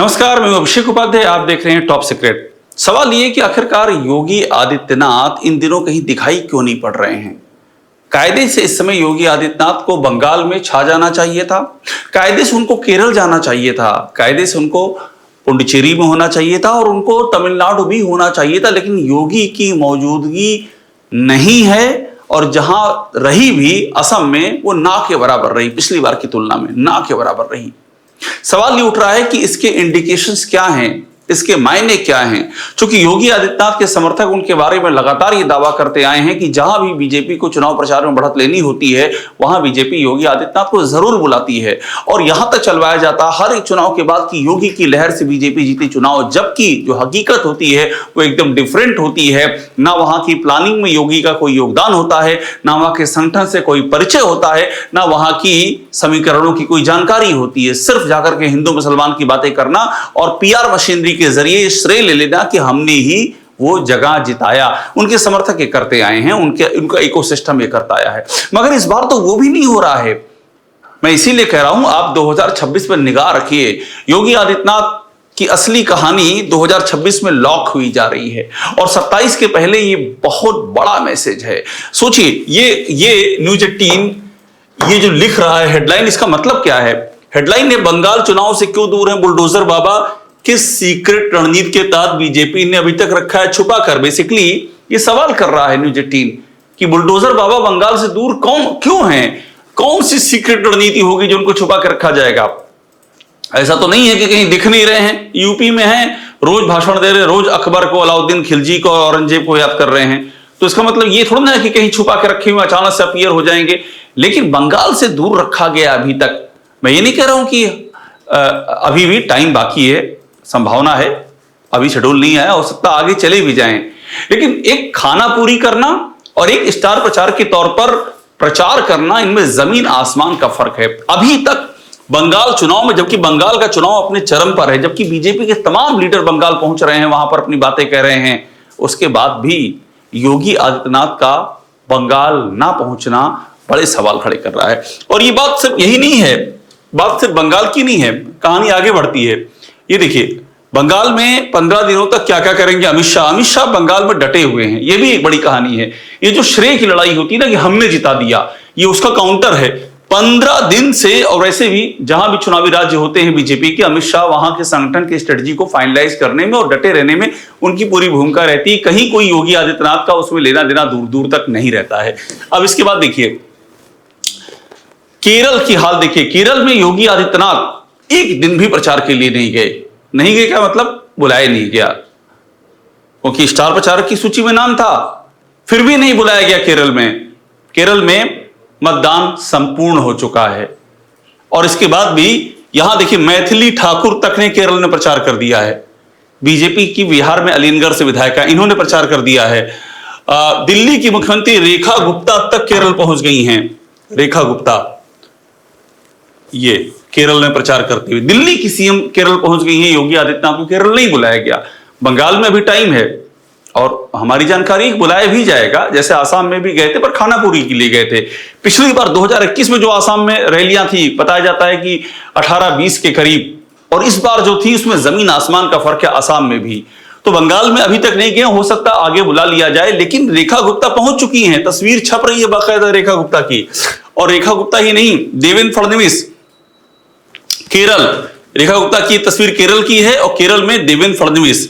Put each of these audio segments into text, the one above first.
नमस्कार, मैं अभिषेक उपाध्याय। आप देख रहे हैं टॉप सीक्रेट। सवाल ये कि आखिरकार योगी आदित्यनाथ इन दिनों कहीं दिखाई क्यों नहीं पड़ रहे हैं। कायदे से इस समय योगी आदित्यनाथ को बंगाल में छा जाना चाहिए था, कायदे से उनको केरल जाना चाहिए था, कायदे से उनको पुडुचेरी में होना चाहिए था और उनको तमिलनाडु भी होना चाहिए था, लेकिन योगी की मौजूदगी नहीं है और जहां रही भी असम में वो ना के बराबर रही, पिछली बार की तुलना में ना के बराबर रही। सवाल ये उठ रहा है कि इसके इंडिकेशंस क्या हैं, इसके मायने क्या हैं। क्योंकि योगी आदित्यनाथ के समर्थक उनके बारे में लगातार ये दावा करते आए हैं कि जहां भी बीजेपी को चुनाव प्रचार में बढ़त लेनी होती है वहां बीजेपी योगी आदित्यनाथ को जरूर बुलाती है और यहां तक चलवाया जाता हर एक चुनाव के बाद कि योगी की लहर से बीजेपी जीती चुनाव, जबकि जो हकीकत होती है वो एकदम डिफरेंट होती है। ना वहां की प्लानिंग में योगी का कोई योगदान होता है, ना वहां के संगठन से कोई परिचय होता है, ना वहां की समीकरणों की कोई जानकारी होती है। सिर्फ जाकर के हिंदू मुसलमान की बातें करना और पीआर मशीनरी के जरिए श्रेय ले लेना कि हमने ही वो जगह जिताया। उनके समर्थक ये करते आए हैं, उनका इकोसिस्टम ये करता आया है, मगर इस बार तो वो भी नहीं हो रहा है। मैं इसीलिए कह रहा हूं आप 2026 पर निगाह रखिए। योगी आदित्यनाथ की असली कहानी 2026 में लॉक हुई जा रही है और 27 के पहले ये बहुत बड़ा मैसेज है। सोचिए, ये न्यूज 18 ये जो लिख रहा है हेडलाइन, इसका मतलब क्या है? हेडलाइन है बंगाल चुनाव से क्यों दूर है बुलडोजर बाबा, किस सीक्रेट रणनीति के तहत बीजेपी ने अभी तक रखा है छुपा कर। बेसिकली ये सवाल कर रहा है न्यूज 18 कि बुलडोजर बाबा बंगाल से दूर क्यों हैं, कौन सी सीक्रेट रणनीति होगी जो उनको छुपा कर रखा जाएगा। ऐसा तो नहीं है कि कहीं दिख नहीं रहे हैं, यूपी में हैं, रोज भाषण दे रहे, रोज अकबर को, अलाउद्दीन खिलजी को, औरंगजेब को याद कर रहे हैं। तो इसका मतलब ये थोड़ा ना है कि कहीं छुपा के रखे हुए अचानक से अपीयर हो जाएंगे। लेकिन बंगाल से दूर रखा गया अभी तक। मैं ये नहीं कह रहा हूं कि अभी भी टाइम बाकी है, संभावना है, अभी शेड्यूल नहीं आया, हो सकता आगे चले भी जाएं, लेकिन एक खाना पूरी करना और एक स्टार प्रचार के तौर पर प्रचार करना, इनमें जमीन आसमान का फर्क है। अभी तक बंगाल चुनाव में, जबकि बंगाल का चुनाव अपने चरम पर है, जबकि बीजेपी के तमाम लीडर बंगाल पहुंच रहे हैं, वहां पर अपनी बातें कह रहे हैं, उसके बाद भी योगी आदित्यनाथ का बंगाल ना पहुंचना बड़े सवाल खड़े कर रहा है। और ये बात सिर्फ यही नहीं है, बात सिर्फ बंगाल की नहीं है, कहानी आगे बढ़ती है। ये देखिए, बंगाल में 15 दिनों तक क्या क्या करेंगे अमित शाह बंगाल में डटे हुए हैं। ये भी एक बड़ी कहानी है। ये जो श्रेय की लड़ाई होती है ना कि हमने जिता दिया, ये उसका काउंटर है। 15 दिन से, और वैसे भी जहां भी चुनावी राज्य होते हैं बीजेपी के, अमित शाह वहां के संगठन की स्ट्रेटजी को फाइनलाइज करने में और डटे रहने में उनकी पूरी भूमिका रहती है। कहीं कोई योगी आदित्यनाथ का उसमें लेना देना दूर दूर तक नहीं रहता है। अब इसके बाद देखिए केरल की हाल देखिए। केरल में योगी आदित्यनाथ एक दिन भी प्रचार के लिए नहीं गए क्या मतलब? बुलाया नहीं गया, क्योंकि स्टार प्रचारक की सूची में नाम था, फिर भी नहीं बुलाया गया केरल में। केरल में मतदान संपूर्ण हो चुका है और इसके बाद भी यहां देखिए मैथिली ठाकुर तक ने केरल में प्रचार कर दिया है। बीजेपी की बिहार में अलीनगढ़ से विधायिका, इन्होंने प्रचार कर दिया है। दिल्ली की मुख्यमंत्री रेखा गुप्ता तक केरल पहुंच गई हैं। रेखा गुप्ता ये केरल में प्रचार करते हुए, दिल्ली की सीएम केरल पहुंच गई है। योगी आदित्यनाथ को केरल नहीं बुलाया गया। बंगाल में अभी टाइम है और हमारी जानकारी बुलाया भी जाएगा, जैसे आसाम में भी गए थे पर खानापुरी के लिए गए थे। पिछली बार 2021 में जो आसाम में रैलियां थी, बताया जाता है कि 18-20 के करीब, और इस बार जो थी उसमें जमीन आसमान का फर्क है आसाम में भी। तो बंगाल में अभी तक नहीं गए, हो सकता आगे बुला लिया जाए। लेकिन रेखा गुप्ता पहुंच चुकी हैं, तस्वीर छप रही है बाकायदा रेखा गुप्ता की। और रेखा गुप्ता ही नहीं, देवेंद्र फडणवीस केरल, रेखा गुप्ता की तस्वीर केरल की है और केरल में देवेंद्र फडणवीस।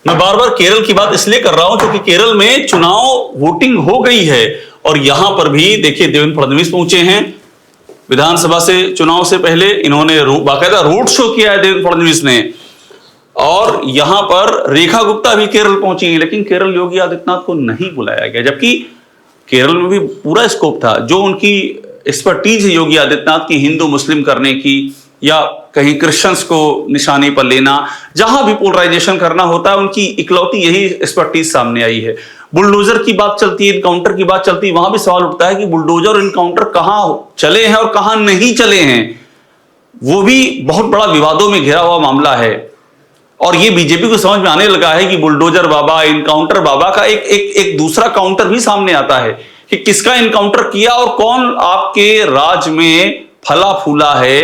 मैं बार बार केरल की बात इसलिए कर रहा हूं क्योंकि केरल में चुनाव वोटिंग हो गई है और यहां पर भी देखिए देवेंद्र फडणवीस पहुंचे हैं। विधानसभा से चुनाव से पहले इन्होंने बाकायदा रोड शो किया है देवेंद्र फडणवीस ने, और यहां पर रेखा गुप्ता भी केरल पहुंची है। लेकिन केरल योगी आदित्यनाथ को नहीं बुलाया गया, जबकि केरल में भी पूरा स्कोप था। जो उनकी एक्सपर्टीज है योगी आदित्यनाथ की हिंदू मुस्लिम करने की, या कहीं क्रिश्चियंस को निशाने पर लेना, जहां भी पोलराइजेशन करना होता है, उनकी इकलौती यही एक्सपर्टीज सामने आई है। बुलडोजर की बात चलती है, इनकाउंटर की बात चलती है, वहां भी सवाल उठता है कि बुलडोजर और इनकाउंटर कहां चले हैं और कहां नहीं चले हैं। वो भी बहुत बड़ा विवादों में घिरा हुआ मामला है और ये बीजेपी को समझ में आने लगा है कि बुलडोजर बाबा, इनकाउंटर बाबा का एक दूसरा काउंटर भी सामने आता है कि किसका इनकाउंटर किया और कौन आपके राज में फला फूला है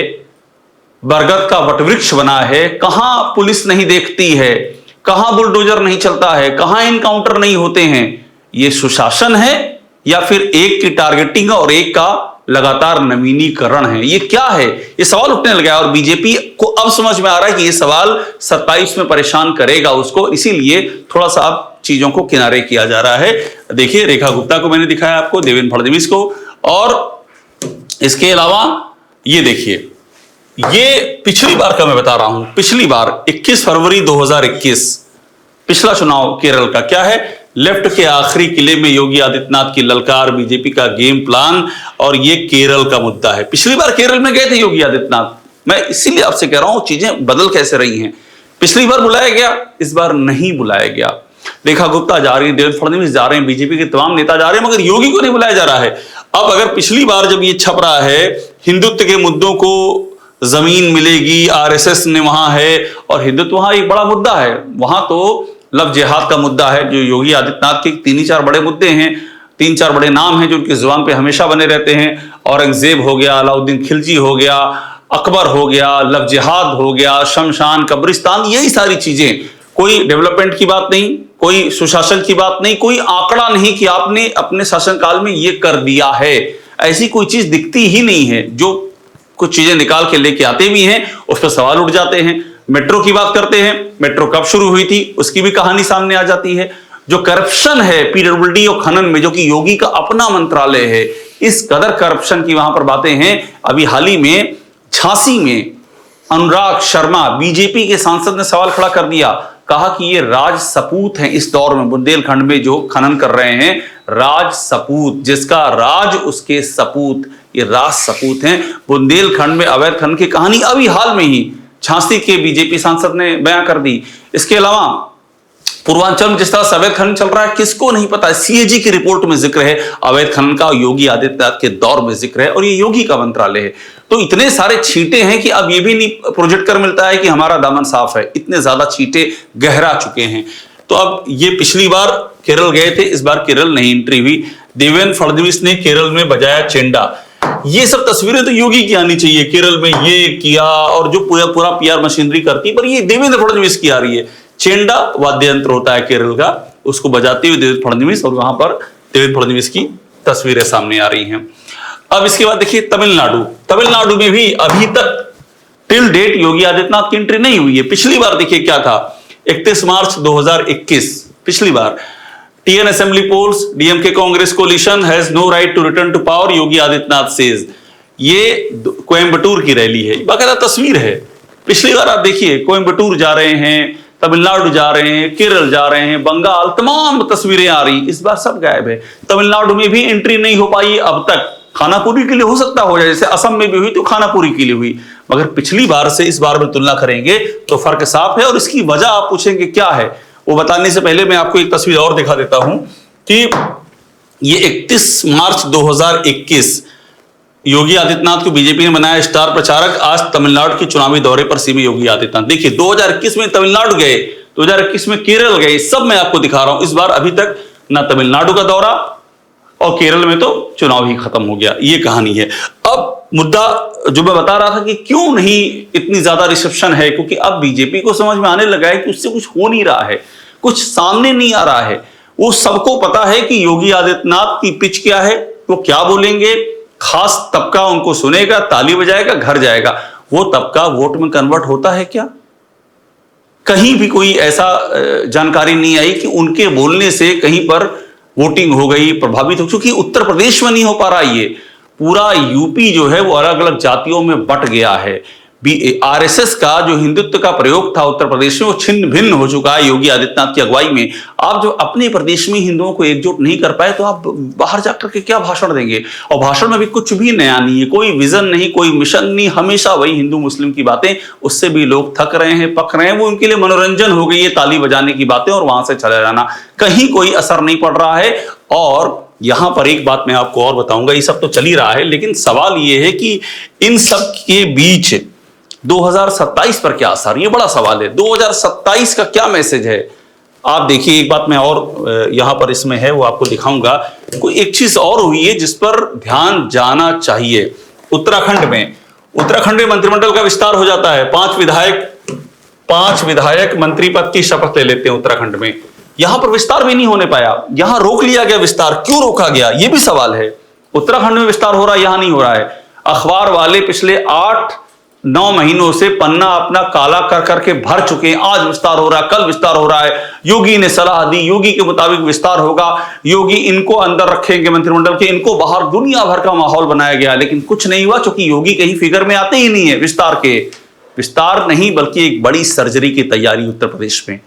बरगद का वटवृक्ष बना है, कहां पुलिस नहीं देखती है, कहां बुलडोजर नहीं चलता है, कहां इनकाउंटर नहीं होते हैं। ये सुशासन है या फिर एक की टारगेटिंग और एक का लगातार नवीनीकरण है? ये क्या है? ये सवाल उठने लगा और बीजेपी को अब समझ में आ रहा है कि ये सवाल 27 में परेशान करेगा उसको, इसीलिए थोड़ा सा अब चीजों को किनारे किया जा रहा है। देखिए, रेखा गुप्ता को मैंने दिखाया आपको, देवेंद्र फडणवीस को, और इसके अलावा ये देखिए, ये पिछली बार का मैं बता रहा हूं, पिछली बार 21 फरवरी 2021 पिछला चुनाव केरल का क्या है? लेफ्ट के आखिरी किले में योगी आदित्यनाथ की ललकार, बीजेपी का गेम प्लान, और ये केरल का मुद्दा है। पिछली बार केरल में गए थे योगी आदित्यनाथ, मैं इसीलिए आपसे कह रहा हूं चीजें बदल कैसे रही हैं। पिछली बार बुलाया गया, इस बार नहीं बुलाया गया। रेखा गुप्ता जा रही है, देवेंद्र फडणवीस जा रहे हैं, बीजेपी के तमाम नेता जा रहे हैं, मगर योगी को नहीं बुलाया जा रहा है। अब अगर पिछली बार जब ये छप रहा है हिंदुत्व के मुद्दों को जमीन मिलेगी, आरएसएस ने वहां है, और हिंदुत्व वहां एक बड़ा मुद्दा है, वहां तो लव जिहाद का मुद्दा है, जो योगी आदित्यनाथ के 3-4 बड़े मुद्दे हैं, 3-4 बड़े नाम हैं जो उनकी जुबान पे हमेशा बने रहते हैं। औरंगजेब हो गया, अलाउद्दीन खिलजी हो गया, अकबर हो गया, लव जिहाद हो गया, शमशान, कब्रिस्तान, यही सारी चीजें। कोई डेवलपमेंट की बात नहीं, कोई सुशासन की बात नहीं, कोई आंकड़ा नहीं कि आपने अपने शासनकाल में ये कर दिया है, ऐसी कोई चीज दिखती ही नहीं है। जो कुछ चीजें निकाल के लेके आते भी हैं उस पर सवाल उठ जाते हैं। मेट्रो की बात करते हैं, मेट्रो कब शुरू हुई थी उसकी भी कहानी सामने आ जाती है। जो करप्शन है पीडब्ल्यूडी और खनन में, जो कि योगी का अपना मंत्रालय है, इस कदर करप्शन की वहां पर बातें हैं। अभी हाल ही में झांसी में अनुराग शर्मा बीजेपी के सांसद ने सवाल खड़ा कर दिया, कहा कि ये राज सपूत हैं इस दौर में, बुंदेलखंड में जो खनन कर रहे हैं, राज सपूत, जिसका राज उसके सपूत, ये राज सपूत हैं। बुंदेलखंड में अवैध खनन की कहानी अभी हाल में ही झांसी के बीजेपी सांसद ने बयां कर दी। इसके अलावा पूर्वांचल में जिस तरह से अवैध खनन चल रहा है किसको नहीं पता है। सीएजी की रिपोर्ट में जिक्र है अवैध खनन का, योगी आदित्यनाथ के दौर में जिक्र है, और ये योगी का मंत्रालय है। तो इतने सारे छींटे हैं कि अब ये भी नहीं प्रोजेक्ट कर मिलता है कि हमारा दामन साफ है, इतने ज्यादा छींटे गहरा चुके हैं। तो अब ये पिछली बार केरल गए थे, इस बार केरल नहीं एंट्री हुई। देवेंद्र फडणवीस ने केरल में बजाया चेंडा। ये सब तस्वीरें तो योगी की आनी चाहिए, केरल में ये किया और जो पूरा पीआर मशीनरी करती है, पर ये देवेंद्र फडणवीस की आ रही है। चेंडा वाद्य यंत्र होता है केरल का, उसको बजाते हुए देवेंद्र फडणवीस, और वहां पर देवेंद्र फडणवीस की तस्वीरें सामने आ रही हैं। अब इसके बाद देखिए तमिलनाडु में भी अभी तक टिल डेट योगी आदित्यनाथ की एंट्री नहीं हुई है। पिछली बार देखिए क्या था, 31 मार्च 2021 पिछली बार, TN assembly polls, DMK Congress coalition has no right to return to power, Yogi Adityanath says। ये कोयम्बटूर की रैली है, बाकायदा तस्वीर है। पिछली बार आप देखिए कोयम्बटूर जा रहे हैं, तमिलनाडु जा रहे हैं, केरल जा रहे हैं, बंगाल, तमाम तस्वीरें आ रही। इस बार सब गायब है। तमिलनाडु में भी एंट्री नहीं हो पाई अब तक। खानापुरी के लिए हो सकता हो जाए, जैसे असम में भी हुई तो खानापुरी के लिए हुई, मगर पिछली बार से इस बार में तुलना करेंगे तो फर्क साफ है। और इसकी वजह आप पूछेंगे क्या है, वो बताने से पहले मैं आपको एक तस्वीर और दिखा देता हूं कि ये 31 मार्च 2021 योगी आदित्यनाथ को बीजेपी ने बनाया स्टार प्रचारक। आज तमिलनाडु के चुनावी दौरे पर सीएम योगी आदित्यनाथ। देखिए 2021 में तमिलनाडु गए, 2021 में केरल गए, सब मैं आपको दिखा रहा हूं। इस बार अभी तक ना तमिलनाडु का दौरा, और केरल में तो चुनाव ही खत्म हो गया। ये कहानी है। अब मुद्दा जो मैं बता रहा था कि क्यों नहीं इतनी ज्यादा रिसेप्शन है, क्योंकि अब बीजेपी को समझ में आने लगा है कि उससे कुछ हो नहीं रहा है, कुछ सामने नहीं आ रहा है। वो सबको पता है कि योगी आदित्यनाथ की पिच क्या है, वो क्या बोलेंगे, खास तबका उनको सुनेगा, ताली बजाएगा, घर जाएगा। वो तबका वोट में कन्वर्ट होता है क्या? कहीं भी कोई ऐसा जानकारी नहीं आई कि उनके बोलने से कहीं पर वोटिंग हो गई, प्रभावित हो। क्योंकि उत्तर प्रदेश में नहीं हो पा रहा, ये पूरा यूपी जो है वो अलग अलग जातियों में बट गया है। आरएसएस का जो हिंदुत्व का प्रयोग था उत्तर प्रदेश में, वो छिन्न भिन्न हो चुका है योगी आदित्यनाथ की अगुवाई में। आप जो अपने प्रदेश में हिंदुओं को एकजुट नहीं कर पाए, तो आप बाहर जाकर के क्या भाषण देंगे? और भाषण में भी कुछ भी नया नहीं है, कोई विजन नहीं, कोई मिशन नहीं, हमेशा वही हिंदू मुस्लिम की बातें। उससे भी लोग थक रहे हैं, पक रहे हैं। वो उनके लिए मनोरंजन हो गई है ताली बजाने की बातें और वहां से चला जाना। कहीं कोई असर नहीं पड़ रहा है। और यहां पर एक बात मैं आपको और बताऊंगा, ये सब तो चल ही रहा है, लेकिन सवाल ये है कि इन सब के बीच 2027 पर क्या असर, ये बड़ा सवाल है। 2027 का क्या मैसेज है? आप देखिए, एक बात मैं और यहां पर इसमें है वो आपको दिखाऊंगा। कोई एक चीज और हुई है जिस पर ध्यान जाना चाहिए। उत्तराखंड में उत्तराखंड में मंत्रिमंडल का विस्तार हो जाता है, 5 विधायक मंत्री पद की शपथ ले लेते हैं उत्तराखंड में। यहां पर विस्तार भी नहीं होने पाया, यहां रोक लिया गया विस्तार। क्यों रोका गया, यह भी सवाल है। उत्तराखंड में विस्तार हो रहा है, यहां नहीं हो रहा है। अखबार वाले पिछले 8-9 महीनों से पन्ना अपना काला कर करके भर चुके हैं। आज विस्तार हो रहा है, कल विस्तार हो रहा है, योगी ने सलाह दी, योगी के मुताबिक विस्तार होगा, योगी इनको अंदर रखेंगे मंत्रिमंडल के, इनको बाहर, दुनिया भर का माहौल बनाया गया, लेकिन कुछ नहीं हुआ, क्योंकि योगी कहीं फिगर में आते ही नहीं है विस्तार के। विस्तार नहीं बल्कि एक बड़ी सर्जरी की तैयारी उत्तर प्रदेश में,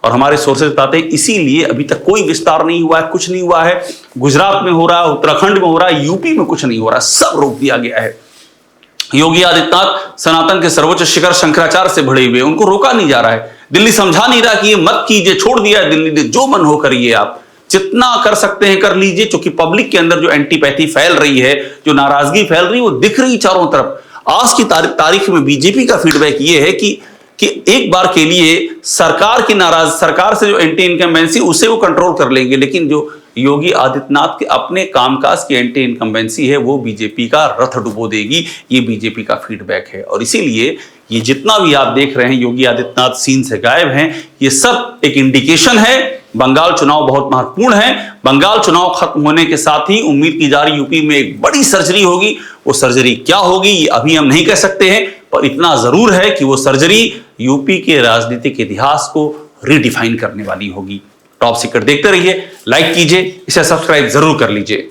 और हमारे सोर्सेज बताते हैं इसीलिए अभी तक कोई विस्तार नहीं हुआ है, कुछ नहीं हुआ है। गुजरात में हो रहा है, उत्तराखंड में हो रहा है, यूपी में कुछ नहीं हो रहा, सब रोक दिया गया है। योगी आदित्यनाथ सनातन के सर्वोच्च शिखर शंकराचार्य से भड़े हुए, उनको रोका नहीं जा रहा है। दिल्ली समझा नहीं रहा कि ये मत कीजिए, छोड़ दिया है दिल्ली ने, जो मन हो करिए, आप जितना कर सकते हैं कर लीजिए, क्योंकि पब्लिक के अंदर जो एंटीपैथी फैल रही है, जो नाराजगी फैल रही है, वो दिख रही चारों तरफ। आज की तारीख में बीजेपी का फीडबैक ये है कि एक बार के लिए सरकार से जो एंटी इनकम्बेंसी उसे वो कंट्रोल कर लेंगे, लेकिन जो योगी आदित्यनाथ के अपने कामकाज की एंटी इनकम्बेंसी है वो बीजेपी का रथ डुबो देगी। ये बीजेपी का फीडबैक है, और इसीलिए ये जितना भी आप देख रहे हैं योगी आदित्यनाथ सीन से गायब हैं, ये सब एक इंडिकेशन है। बंगाल चुनाव बहुत महत्वपूर्ण है। बंगाल चुनाव खत्म होने के साथ ही उम्मीद की जा रही यूपी में एक बड़ी सर्जरी होगी। वो सर्जरी क्या होगी ये अभी हम नहीं कह सकते हैं, पर इतना जरूर है कि वो सर्जरी यूपी के राजनीतिक इतिहास को रीडिफाइन करने वाली होगी। टॉप सीक्रेट देखते रहिए, लाइक कीजिए, इसे सब्सक्राइब जरूर कर लीजिए।